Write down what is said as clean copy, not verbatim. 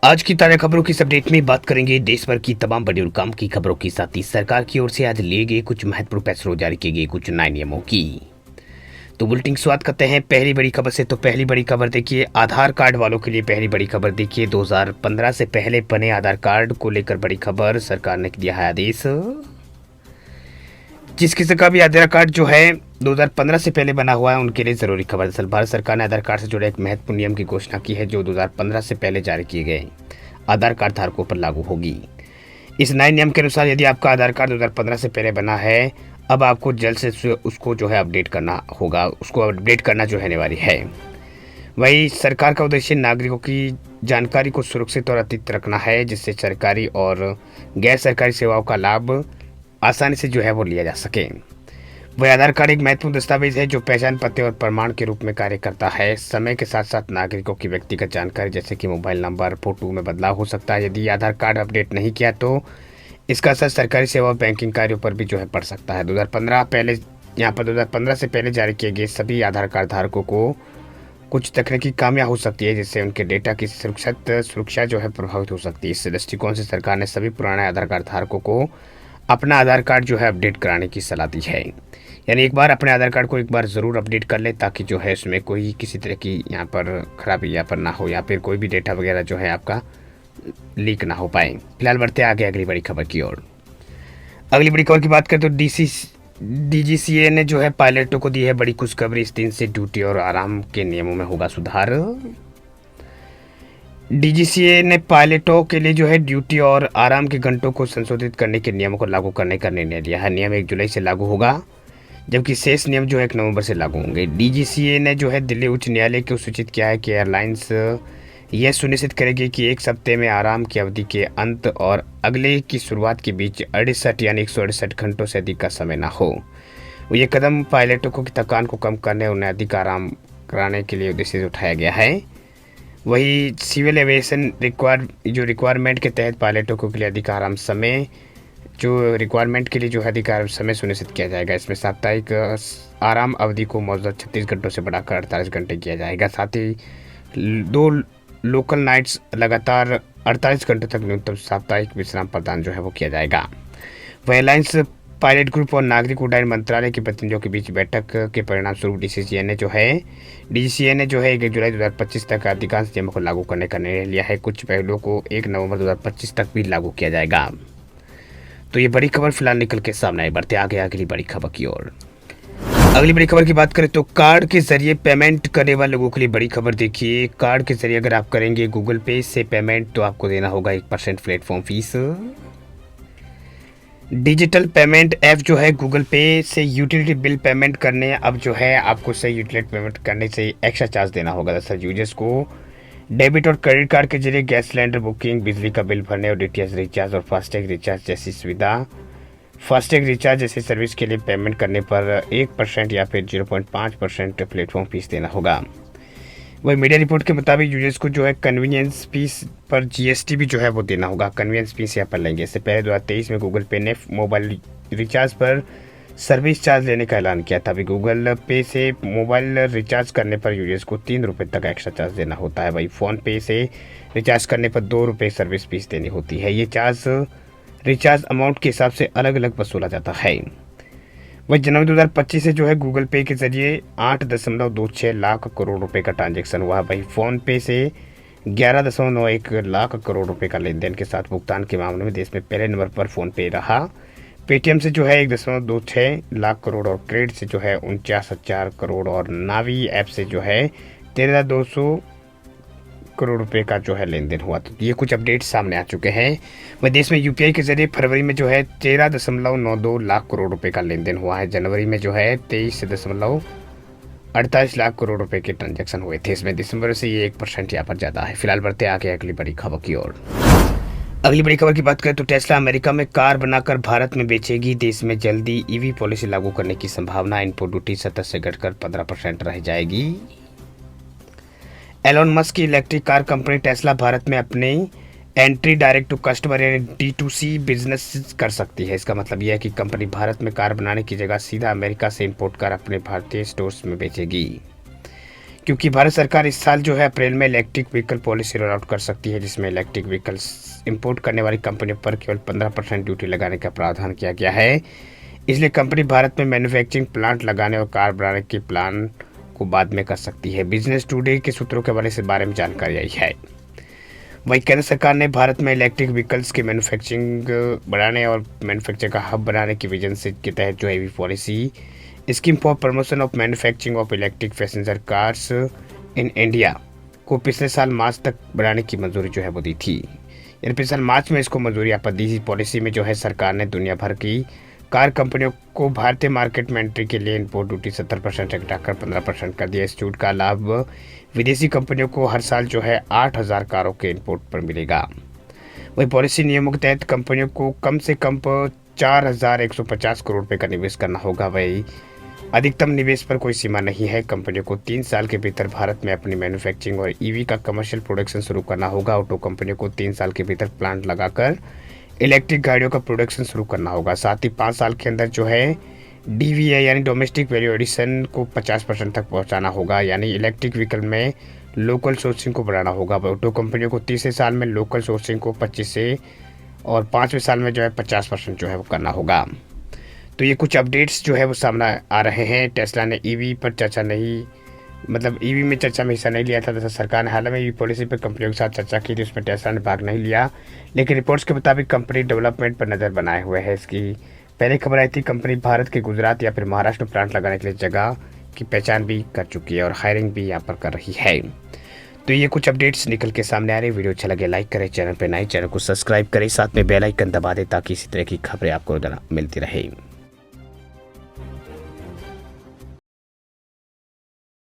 आज की ताजा खबरों की इस अपडेट में बात करेंगे देश भर की तमाम बड़ी और काम की खबरों के साथ ही सरकार की ओर से आज लिए गए कुछ महत्वपूर्ण फैसलों जारी किए गए कुछ नए नियमों की। तो बुलेटिन की शुरुआत करते हैं पहली बड़ी खबर से। तो पहली बड़ी खबर देखिए, आधार कार्ड वालों के लिए पहली बड़ी खबर देखिए, 2015 से पहले बने आधार कार्ड को लेकर बड़ी खबर, सरकार ने दिया है आदेश। जिस किसी का भी आधार कार्ड जो है 2015 से पहले बना हुआ है उनके लिए जरूरी खबर। दरअसल भारत सरकार ने आधार कार्ड से जुड़े एक महत्वपूर्ण नियम की घोषणा की है जो 2015 से पहले जारी किए गए आधार कार्ड धारकों पर लागू होगी। इस नए नियम के अनुसार यदि आपका आधार कार्ड 2015 से पहले बना है, अब आपको जल्द से उसको जो है अपडेट करना होगा, उसको अपडेट करना जो है अनिवार्य है। वही सरकार का उद्देश्य नागरिकों की जानकारी को सुरक्षित और अद्वितीय रखना है, जिससे सरकारी और गैर सरकारी सेवाओं का लाभ आसानी से जो है वो लिया जा सके। वह आधार कार्ड एक महत्वपूर्ण दस्तावेज है जो पहचान पते और प्रमाण के रूप में कार्य करता है। समय के साथ साथ नागरिकों की व्यक्तिगत जानकारी जैसे कि मोबाइल नंबर, फोटो में बदलाव हो सकता है। यदि आधार कार्ड अपडेट नहीं किया तो इसका असर सरकारी सेवा और बैंकिंग कार्यों पर भी जो है पड़ सकता है। 2015 से पहले जारी किए गए सभी आधार कार्ड धारकों को कुछ तकनीकी खामियां हो सकती है, जिससे उनके डेटा की सुरक्षा जो है प्रभावित हो सकती है। इस दृष्टिकोण से सरकार ने सभी पुराने आधार कार्ड धारकों को अपना आधार कार्ड जो है अपडेट कराने की सलाह दी है। यानी एक बार अपने आधार कार्ड को एक बार ज़रूर अपडेट कर ले, ताकि जो है इसमें कोई किसी तरह की यहाँ पर खराबी यहाँ पर ना हो, या फिर कोई भी डेटा वगैरह जो है आपका लीक ना हो पाए। फिलहाल बढ़ते आगे अगली बड़ी खबर की ओर। अगली बड़ी खबर की बात करें तो डीजीसीए ने जो है पायलटों को दी है बड़ी खुशखबरी। इस दिन से ड्यूटी और आराम के नियमों में होगा सुधार। डीजीसीए ने पायलटों के लिए जो है ड्यूटी और आराम के घंटों को संशोधित करने के नियमों को लागू करने का निर्णय लिया है। नियम 1 जुलाई से लागू होगा, जबकि शेष नियम जो है 1 नवंबर से लागू होंगे। डीजीसीए ने जो है दिल्ली उच्च न्यायालय को सूचित किया है कि एयरलाइंस यह सुनिश्चित करेगी कि एक सप्ताह में आराम की अवधि के अंत और अगले की शुरुआत के बीच 68 यानी 168 घंटों से अधिक का समय ना हो। ये कदम पायलटों की थकान को कम करने और उन्हें अधिक आराम कराने के लिए उद्देश्य से उठाया गया है। वही सिविल एविएशन रिक्वायरमेंट के तहत पायलटों के लिए अधिक आराम समय जो रिक्वायरमेंट के लिए जो है अधिकार समय सुनिश्चित किया जाएगा। इसमें साप्ताहिक आराम अवधि को मौजूदा 36 घंटों से बढ़ाकर 48 घंटे किया जाएगा। साथ ही 2 लोकल नाइट्स लगातार 48 घंटों तक न्यूनतम साप्ताहिक विश्राम प्रदान जो है वो किया जाएगा। वह एयरलाइंस पायलट ग्रुप और नागरिक उड्डयन मंत्रालय के प्रतिनिधियों के बीच बैठक के परिणाम स्वरूप डीजीसीए ने जो है 1 जुलाई 2025 तक अधिकांश नियमों को लागू करने का निर्णय लिया है। कुछ पहलुओं को 1 नवंबर 2025 तक भी लागू किया जाएगा। तो ये बड़ी खबर फिलहाल निकल के सामने आई। बढ़ते आगे अगली बड़ी खबर की ओर। अगली बड़ी खबर की बात करें तो कार्ड के जरिए पेमेंट करने वाले लोगों के लिए बड़ी खबर देखिए। कार्ड के जरिए अगर आप करेंगे गूगल पे से पेमेंट तो आपको देना होगा 1% platform fees. Digital payment app जो है गूगल पे से यूटिलिटी बिल पेमेंट करने अब जो है आपको से यूटिलिटी पेमेंट करने से एक्स्ट्रा चार्ज देना होगा। दरअसल यूजर्स को डेबिट और क्रेडिट कार्ड के जरिए गैस सिलेंडर बुकिंग, बिजली का बिल भरने और डीटीएच रिचार्ज और फास्टैग रिचार्ज जैसी सर्विस के लिए पेमेंट करने पर 1% या फिर 0.5% प्लेटफॉर्म फीस देना होगा। वही मीडिया रिपोर्ट के मुताबिक यूजर्स को जो है कन्वीनियंस फीस पर जीएसटी भी जो है वो देना होगा। कन्वीनियंस फीस यहाँ पर लेंगे। इससे पहले 2023 में गूगल पे ने मोबाइल रिचार्ज पर सर्विस चार्ज लेने का ऐलान किया था। अभी गूगल पे से मोबाइल रिचार्ज करने पर यूजर्स को 3 रुपये तक एक्स्ट्रा चार्ज देना होता है। वही फ़ोन पे से रिचार्ज करने पर 2 रुपये सर्विस फीस देनी होती है। ये चार्ज रिचार्ज अमाउंट के हिसाब से अलग अलग वसूला जाता है। वही जनवरी 2025 से जो है गूगल पे के जरिए 8.26 लाख करोड़ रुपए का ट्रांजैक्शन हुआ। वही फ़ोन पे से 11.91 लाख करोड़ रुपए का लेन देन के साथ भुगतान के मामले में देश में पहले नंबर पर फ़ोन पे रहा। पेटीएम से जो है 1.26 लाख करोड़ और क्रेडिट से जो है 49,000 करोड़ और नावी ऐप से जो है 13,200 करोड़ रुपए का जो है लेन देन हुआ। तो ये कुछ अपडेट सामने आ चुके हैं। वह देश में यूपीआई के जरिए फरवरी में जो है 13.92 लाख करोड़ रुपए का लेन देन हुआ है। जनवरी में जो है 23.48 लाख करोड़ रुपए के ट्रांजैक्शन हुए थे। इसमें दिसंबर से ये 1% यहाँ पर ज़्यादा है। फिलहाल बढ़ते आगे अगली बड़ी खबर की ओर। अगली बड़ी खबर की बात करें तो टेस्ला अमेरिका में कार बनाकर भारत में बेचेगी। देश में जल्दी ईवी पॉलिसी लागू करने की संभावना। इनपुट ड्यूटी 17 से घटकर 15% रह जाएगी। एलोन मस्क की electric car company Tesla Bharat में अपने एंट्री डायरेक्ट टू कस्टमर यानी D2C बिजनेस कर सकती है। इसका मतलब यह है कि कंपनी भारत में कार बनाने की जगह सीधा अमेरिका से इंपोर्ट कर अपने भारतीय स्टोर्स में बेचेगी। क्योंकि भारत सरकार इस साल जो है अप्रैल में electric vehicle policy roll out कर सकती है, जिसमें इलेक्ट्रिक व्हीकल्स इंपोर्ट करने वाली कंपनियों पर केवल 15% ड्यूटी लगाने का प्रावधान किया गया है। इसलिए कंपनी भारत में मैन्युफैक्चरिंग प्लांट लगाने और कार बनाने के प्लान को बाद में कर सकती है। बिजनेस टुडे के सूत्रों के बारे में जानकारी आई है। वहीं केंद्र सरकार ने भारत में इलेक्ट्रिक व्हीकल्स की मैन्युफैक्चरिंग बढ़ाने और मैन्युफैक्चर का हब बनाने की विजन से के तहत जो है policy scheme for promotion of manufacturing of electric passenger cars in India को पिछले साल मार्च तक बढ़ाने की मंजूरी जो है वो दी थी। यानी पिछले साल मार्च में इसको मंजूरी आप दी थी। पॉलिसी में जो है सरकार ने दुनिया भर की कार कंपनियों को भारतीय मार्केट में एंट्री के लिए इंपोर्ट ड्यूटी 70% से घटाकर 15% कर दिया। इस छूट का लाभ विदेशी कंपनियों को हर साल जो है 8,000 कारों के इंपोर्ट पर मिलेगा। वही पॉलिसी नियमों के तहत कंपनियों को कम से कम 4,150 करोड़ रुपए का निवेश करना होगा। वही अधिकतम निवेश पर कोई सीमा नहीं है। कंपनियों को 3 साल के भीतर भारत में अपनी मैन्युफैक्चरिंग और ईवी का कमर्शियल प्रोडक्शन शुरू करना होगा। ऑटो कंपनियों को 3 साल के भीतर प्लांट लगाकर इलेक्ट्रिक गाड़ियों का प्रोडक्शन शुरू करना होगा। साथ ही 5 साल के अंदर जो है DVA यानी डोमेस्टिक वैल्यू एडिशन को 50% तक पहुंचाना होगा। यानी इलेक्ट्रिक व्हीकल में लोकल सोर्सिंग को बढ़ाना होगा। ऑटो कंपनियों को तीसरे साल में लोकल सोर्सिंग को 25 से और 5वें साल में जो है 50% जो है वो करना होगा। तो ये कुछ अपडेट्स जो है वो सामने आ रहे हैं। टेस्ला ने ईवी पर चर्चा नहीं, मतलब ईवी में चर्चा में हिस्सा नहीं लिया था। जैसे सरकार ने हाल में ईवी पॉलिसी पर कंपनियों के साथ चर्चा की थी, उसमें टेस्ला ने भाग नहीं लिया। लेकिन रिपोर्ट्स के मुताबिक कंपनी डेवलपमेंट पर नज़र बनाए हुए है। इसकी पहले खबर आई थी कंपनी भारत के गुजरात या फिर महाराष्ट्र में प्लांट लगाने के लिए जगह की पहचान भी कर चुकी है और हायरिंग भी यहाँ पर कर रही है। तो ये कुछ अपडेट्स निकल के सामने आ रही। वीडियो अच्छा लगे लाइक करें, चैनल पर नए चैनल को सब्सक्राइब करें, साथ में बेल आइकन दबा दें ताकि इसी तरह की खबरें आपको रोजाना मिलती रहे।